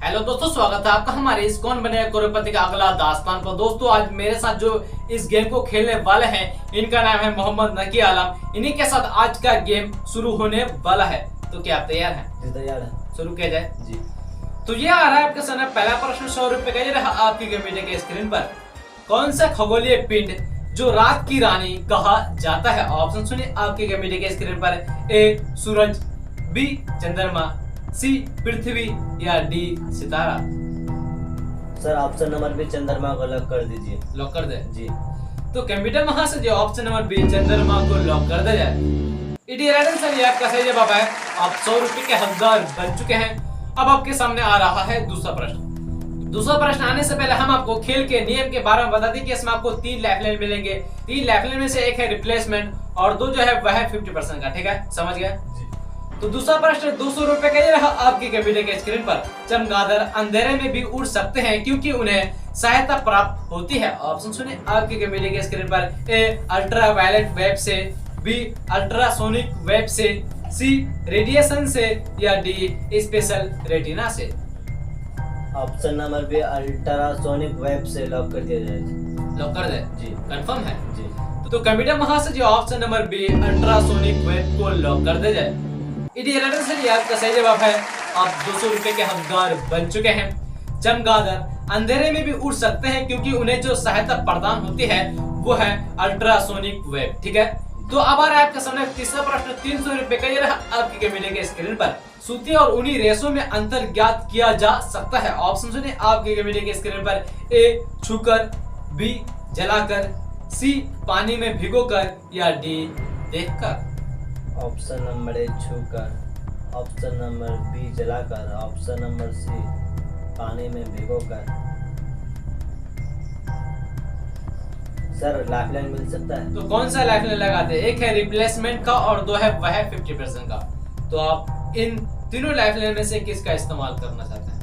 Hello दोस्तों, स्वागत है आपका हमारे इस कौन बनेगा करोड़पति का अगला दास्तान पर। दोस्तों आज मेरे साथ जो इस गेम को खेलने वाले हैं इनका नाम है मोहम्मद नकी आलम। इन्हीं के साथ आज का गेम शुरू होने वाला है। तो क्या आप तैयार हैं? जी तैयार है। शुरू किया जाए जी। तो ये आ रहा है आपके सामने पहला प्रश्न 100 रुपए का। ये रहा आपकी कंप्यूटर के स्क्रीन पर। कौन सा खगोलीय पिंड जो रात की रानी कहा जाता है? ऑप्शन सुनिए आपके कंप्यूटर के स्क्रीन पर। ए सूरज, बी चंद्रमा, सी पृथ्वी या डी सितारा। सर ऑप्शन नंबर बी चंद्रमा को लॉक कर दीजिए। लॉक कर दे जी। तो कंप्यूटर वहां से जो ऑप्शन नंबर बी चंद्रमा को लॉक कर दे जाए। It is right answer. ये आपका सही जवाब है। आप 100 रुपए के हकदार बन चुके हैं। अब आपके सामने आ रहा है दूसरा प्रश्न। दूसरा प्रश्न आने से पहले हम आपको खेल के नियम के बारे में बता दें कि इसमें आपको 3 लाइफलाइन मिलेंगे। 3 लाइफलाइन में से एक है रिप्लेसमेंट और 2 जो है वह है 50% का। ठीक है, समझ गए? तो दूसरा प्रश्न 200 रुपए का ये रहा आपके कंप्यूटर के स्क्रीन पर। चमगादड़ अंधेरे में भी उड़ सकते हैं क्योंकि उन्हें सहायता प्राप्त होती है। ऑप्शन सुनिए आपके कंप्यूटर के स्क्रीन पर। ए अल्ट्रावायलेट वेब से, बी अल्ट्रासोनिक वेब से, सी रेडिएशन से या डी स्पेशल रेटिना से। Option number B ultrasonic wave से लॉक कर दिया जाए। लॉक कर दे जी। कंफर्म है? जी। तो कंप्यूटर वहां से जो option number B ultrasonic wave को लॉक कर दे जाए। इडियट से ये आपका सही जवाब है। आप 200 रुपए के हकदार बन चुके हैं। चमगादड़ अंधेरे में भी उड़ सकते हैं क्योंकि उन्हें जो सहायता प्रदान होती है वो है अल्ट्रासोनिक वेव। ठीक है, तो अब आ रहा है आपके सामने तीसरा प्रश्न 300 रुपए का। ये रहा आपके कंप्यूटर के स्क्रीन पर। सूती और ऊनी रेशों में अंतर ज्ञात किया जा सकता है। ऑप्शन सुनिए आपके कंप्यूटर के स्क्रीन पर। ए छूकर, बी जलाकर, सी पानी में भिगोकर या डी देखकर। ऑप्शन नंबर ए छूकर, ऑप्शन नंबर बी जलाकर, ऑप्शन नंबर सी पानी में भिगोकर। सर लाइफलाइन मिल सकता है? तो कौन सा लाइफलाइन लगाते हैं? एक है रिप्लेसमेंट का और 2 है वह है 50% का। तो आप इन तीनों लाइफलाइन में से किसका इस्तेमाल करना चाहते हैं?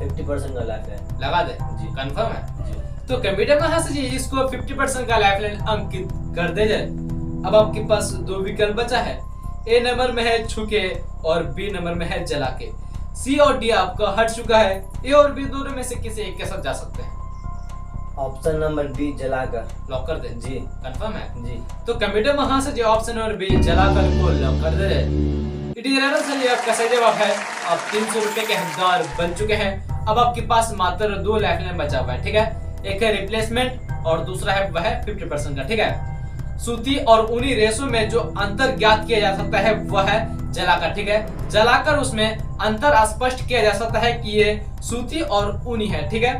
50% का लाइफलाइन लगा दे जी। कंफर्म है? जी। तो कंप्यूटर में से जी इसको 50% का लाइफलाइन अंकित कर दे जाए। अब आपके पास 2 विकल्प बचा है। ए नंबर में है छुके और बी नंबर में है जला के। सी और डी आपका हट चुका है। ए और बी दोनों में से किसी एक के साथ जा सकते हैं। ऑप्शन नंबर बी जलाकर। लॉक कर दे जी। कंफर्म है? जी। तो कंप्यूटर वहां से जो ऑप्शन नंबर बी जलाकर को लॉक कर दे जाए। It is right answer. ये आपका सही जवाब है। आप 300 रुपए के हकदार बन चुके हैं। अब आपके पास मात्र 2 लाइफलाइन बचा हुआ है। ठीक है, एक है रिप्लेसमेंट और दूसरा है वह 50% का। ठीक है, सूती और ऊनी रेशों में जो अंतर ज्ञात किया जा सकता है वह है जलाकर। ठीक है, जलाकर उसमें अंतर स्पष्ट किया जा सकता है कि ये सूती और ऊनी है। ठीक है,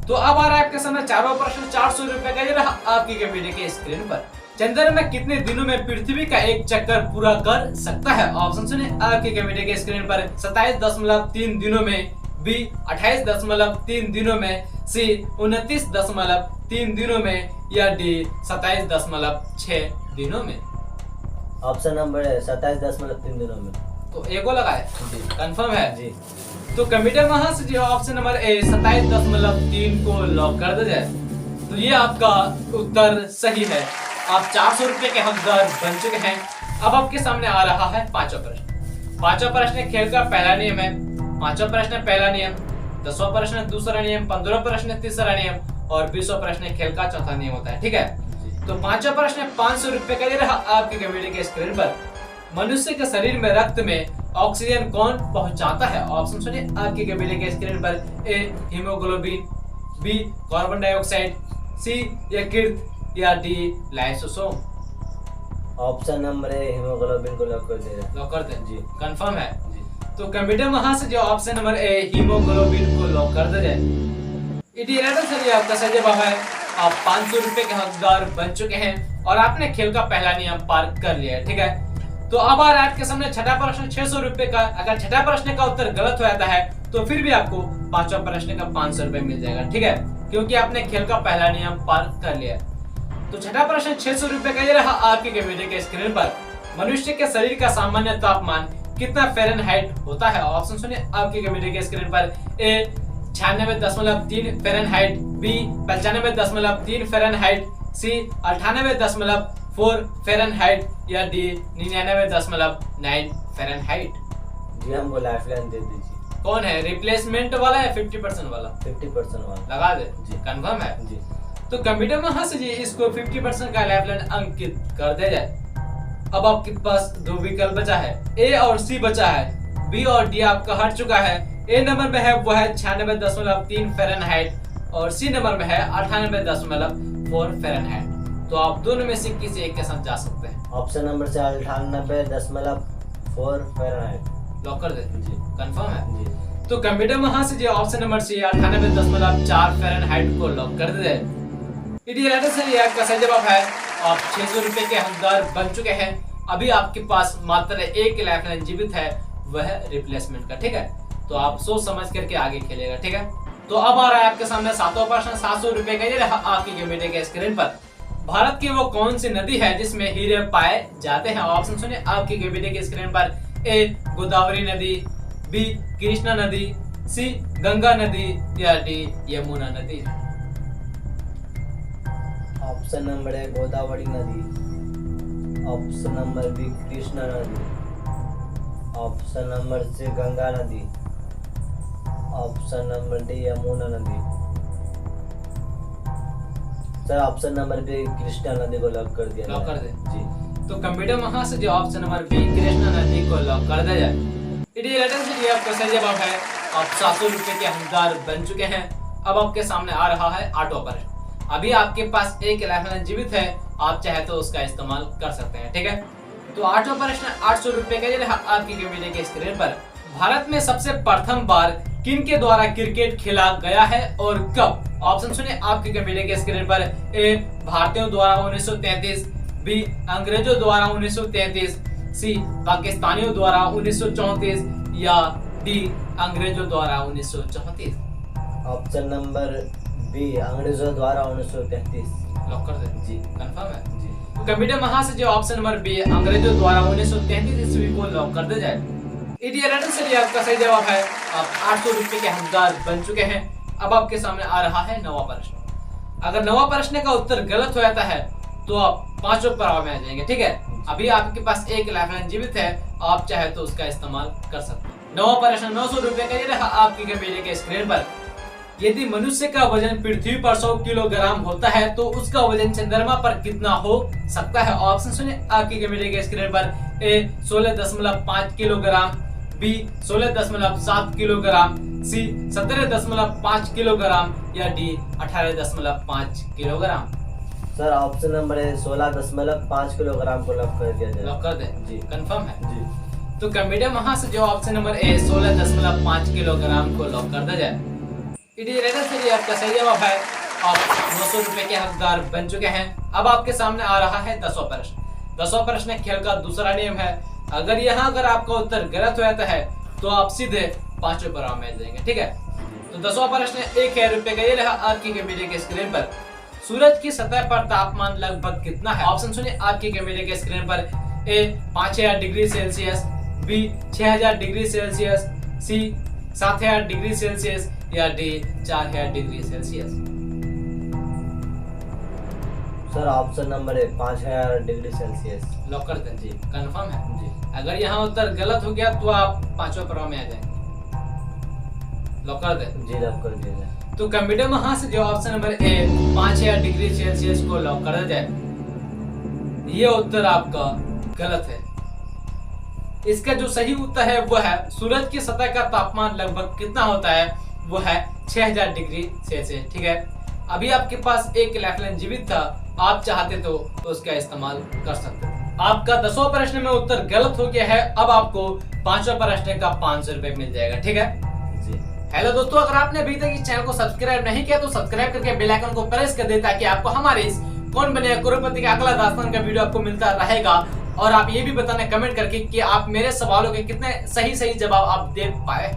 तो अब आ रहा है आपके सामने चारों प्रश्न 400 रुपए का। ये रहा आपकी कंप्यूटर के स्क्रीन पर। चंद्रमा कितने दिनों में पृथ्वी का एक चक्कर पूरा कर सकता है? ऑप्शन सुनिए आपके कंप्यूटर के स्क्रीन पर। 27.3 दिनों में, बी 28.3 दिनों में, सी 29.3 दिनों में या डी 27.6 दिनों में। ऑप्शन नंबर है 27.3 दिनों में। तो एगो लगाए जी। कंफर्म है? जी। तो कंप्यूटर वहां से जो ऑप्शन नंबर ए 27.3 को लॉक कर दे जाए। तो ये आपका उत्तर सही है। आप 400 रुपए के हकदार बन चुके हैं। अब आपके सामने आ रहा है पांचवा प्रश्न। पांचवा प्रश्न खेल का पहला नियम है। पांचवा प्रश्न पहला नियम, 10वां प्रश्न दूसरा नियम, 15वां प्रश्न तीसरा नियम और 20वां प्रश्न खेल का चौथा नियम होता है। ठीक है, तो पांचवा प्रश्न 500 रुपए का ये रहा आपके कंप्यूटर के स्क्रीन पर। मनुष्य के शरीर में रक्त में ऑक्सीजन कौन पहुंचाता है? ऑप्शन सुनिए आपके कंप्यूटर के स्क्रीन पर। ए हीमोग्लोबिन, बी कार्बन डाइऑक्साइड, सी यकृत या D lysosome. Option number A haemoglobin को लॉक कर दिया। लॉक कर दे जी। कंफर्म है? जी। तो कंप्यूटर वहां से जो ऑप्शन नंबर ए हीमोग्लोबिन को लॉक कर दे जाए। इडियट से आपका सही जवाब है। आप 500 रुपए के हकदार बन चुके हैं और आपने खेल का पहला नियम पार कर लिया है। ठीक है, तो अब आ रहा है आपके सामने छठा प्रश्न 600 रुपए का। अगर छठा प्रश्न का उत्तर गलत हो जाता है तो फिर भी आपको पांचवा प्रश्न का 500 रुपए मिल जाएगा। ठीक है, क्योंकि आपने खेल का पहला नियम पार कर लिया। तो छठा प्रश्न 600 रुपए का ये रहा आपके कंप्यूटर के स्क्रीन पर। मनुष्य के शरीर का सामान्य तापमान कितना फ़ारेनहाइट होता है? ऑप्शन सुनिए आपके कंप्यूटर के स्क्रीन पर। ए 96.3 फ़ारेनहाइट, बी 95.3 फ़ारेनहाइट, सी 98.4 फ़ारेनहाइट या डी 99.9 फ़ारेनहाइट। जी हमको लाइफलाइन दे दीजिए। कौन है, रिप्लेसमेंट वाला या 50% वाला? 50% वाला। लगा दे जी। कंफर्म है जी। तो कंप्यूटर में हंस जी इसको 50% का लाइफलाइन अंकित कर दिया जाए। अब आपके पास दो विकल्प बचा है, ए और सी बचा है, बी और डी आपका हट चुका है। ए नंबर में है वो है 96.3 फ़ारेनहाइट और सी नंबर में है 98.4 फ़ारेनहाइट। तो आप दोनों में से किसी एक के साथ जा सकते हैं। ऑप्शन नंबर से 98.4 फ़ारेनहाइट। लॉक कर दे। जी। कंफर्म है। जी। तो कंप्यूटर में हंस जी ऑप्शन नंबर सी 98.4 फ़ारेनहाइट को लॉक कर दे। ये आपका सही जवाब है। आप 600 रुपए के हकदार बन चुके हैं। अभी आपके पास मात्र एक लाइफलाइन जीवित है, वह रिप्लेसमेंट का। ठीक है, तो आप सोच समझ करके आगे खेलेगा। ठीक है, तो अब आ रहा है आपके सामने सातवां प्रश्न 700 रुपए का। ये रहा आपकी कंप्यूटर के स्क्रीन पर। भारत की वो कौन सी नदी है जिसमें हीरे पाए जाते हैं? ऑप्शन सुनिए आपकी कंप्यूटर के स्क्रीन पर। ए गोदावरी नदी, बी कृष्णा नदी, सी गंगा नदी या डी यमुना नदी। ऑप्शन नंबर ए गोदावरी नदी, ऑप्शन नंबर बी कृष्णा नदी, ऑप्शन नंबर सी गंगा नदी, ऑप्शन नंबर डी यमुना नदी। Sir option number B Krishna नदी को लॉक कर दिया लॉक कर दे। जी। तो कंप्यूटर में से जो ऑप्शन नंबर बी कृष्णा नदी को लॉक कर दिया जाए। ये आपका सही जवाब है। आप 700 रुपए के हकदार बन चुके हैं। अब आपके सामने आ रहा है आठवां प्रश्न। अभी आपके पास एक लाइफलाइन जीवित है, आप चाहे तो उसका इस्तेमाल कर सकते हैं। ठीक है, तो आठवां प्रश्न 800 रुपए का। ये रहा आपकी कंप्यूटर के स्क्रीन पर। भारत में सबसे प्रथम बार किन के द्वारा क्रिकेट खेला गया है और कब? ऑप्शन सुनिए आपकी कंप्यूटर के स्क्रीन पर। ए भारतीयों द्वारा 1933, बी अंग्रेजों द्वारा 1933, सी पाकिस्तानियों द्वारा 1934 या डी अंग्रेजों द्वारा 1934। ऑप्शन नंबर बी अंग्रेजों द्वारा 1933। लॉक कर दे। जी। कंफर्म है। जी। कंप्यूटर में से जो ऑप्शन नंबर बी अंग्रेजों द्वारा 1933 ईस्वी को लॉक कर दिया जाए। आपका सही जवाब है। आप 800 रुपए के हकदार बन चुके हैं। अब आपके सामने आ रहा है नवा प्रश्न। अगर नवा प्रश्न का उत्तर गलत हो जाता है तो आप 500 पड़ाव में आ जाएंगे। ठीक है, अभी आपके पास एक लाइफलाइन जीवित है, आप चाहे तो उसका इस्तेमाल कर सकते हैं। नवा प्रश्न 900 रुपए का। ये रहा आपकी कंप्यूटर के स्क्रीन पर। यदि मनुष्य का वजन पृथ्वी पर 100 किलोग्राम होता है तो उसका वजन चंद्रमा पर कितना हो सकता है? ऑप्शन सुनिए आपकी कंप्यूटर के स्क्रीन पर। ए 16.5 किलोग्राम, बी 16.7 किलोग्राम, सी 17.5 किलोग्राम या D 18.5 kilogram. Sir option number है 16.5 किलोग्राम को लॉक कर दिया जाए। लॉक कर दे। जी। कंफर्म है। जी। तो कंप्यूटर वहां से जो ऑप्शन नंबर ए 16.5 किलोग्राम को लॉक कर दिया जाए। आपका सही जवाब है। आप 900 रुपए के हकदार बन चुके हैं। अब आपके सामने आ रहा है 10वां प्रश्न। 10वां प्रश्न खेल का दूसरा नियम है। अगर आपका उत्तर गलत हो जाता है तो आप सीधे 500 पर में जाएंगे। ठीक है, तो 10वां प्रश्न 1000 रुपए का। ये रहा आपकी कंप्यूटर के स्क्रीन पर। सूरज की सतह पर तापमान लगभग कितना है? ऑप्शन सुनिए आपकी कंप्यूटर के स्क्रीन पर। A 5000 degree Celsius, B 6000 degree Celsius, C 7000 degree Celsius या D 4000 degree Celsius. Sir option number है 5000 डिग्री सेल्सियस। लॉक कर दें। जी। कंफर्म है। जी। अगर यहाँ उत्तर गलत हो गया तो आप 5वें प्रश्न में आ जाएंगे। लॉक कर दें। जी लॉक कर दिया जाए। तो कंप्यूटर में से जो option number A 5000 degree Celsius को लॉक कर दिया जाए। ये उत्तर आपका गलत है। इसका जो सही उत्तर है वो है सूरज की सतह का तापमान लगभग कितना होता है, वो है 6000 डिग्री सेल्सियस। ठीक है, अभी आपके पास एक लाइफलाइन जीवित था, आप चाहते तो उसका इस्तेमाल कर सकते थे। आपका 10वां प्रश्न में उत्तर गलत हो गया है। अब आपको 5वें प्रश्न का 500 रुपए मिल जाएगा। ठीक है जी। हेलो दोस्तों, अगर आपने अभी तक इस चैनल को सब्सक्राइब नहीं किया तो सब्सक्राइब करके बेल आइकन को प्रेस कर दे ताकि आपको हमारे इस कौन बनेगा करोड़पति का अगला दास्तान का वीडियो आपको मिलता रहेगा। और आप ये भी बताना कमेंट करके कि आप मेरे सवालों के कितने सही जवाब आप दे पाए।